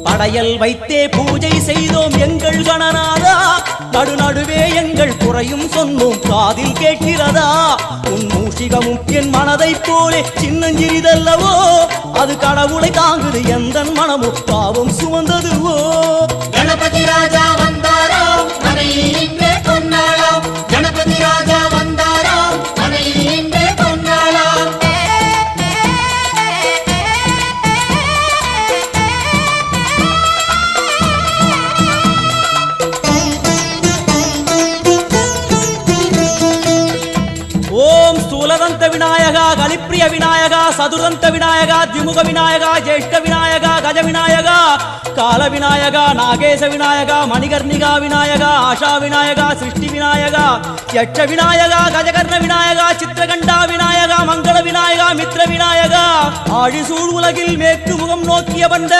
படையல் வைத்தே பூஜை செய்தோம் எங்கள் கணநாதா, நடுநடுவே எங்கள் குறையும் சொன்னோம் காதில் கேட்கிறதா. உன் மூஷிகமும் என் மனதைப் போலே சின்னஞ்சிறிதல்லவோ, அது கடவுளை தாங்குது எந்த மனமும் பாவம் சுமந்ததுவோ. கணபதி ராஜா வந்தாரோ மனையில் இன்றே பொன்னாளாம், கணபதி ராஜா வந்தாரோ மனையில் இன்றே பொன்னாளாம். ஓம் ஸ்தூலதந்த விநாயகா, கலிப்பிரிய விநாயகா, சதுரந்த விநாயகா, திமுக விநாயகா, ஜேஷ்ட விநாயகா, கஜ விநாயகா, கால விநாயகா, நாகேச விநாயகா, மணிகர்ணிகா விநாயகா, ஆஷா விநாயகா, சிருஷ்டி விநாயகா, யட்ச விநாயகா, கஜகர்ண விநாயகா, சித்திரகண்டா விநாயகா, மங்கள விநாயகா, மித்ர விநாயகா, ஆழிசூழ் உலகில் மேற்கு முகம் நோக்கிய வந்த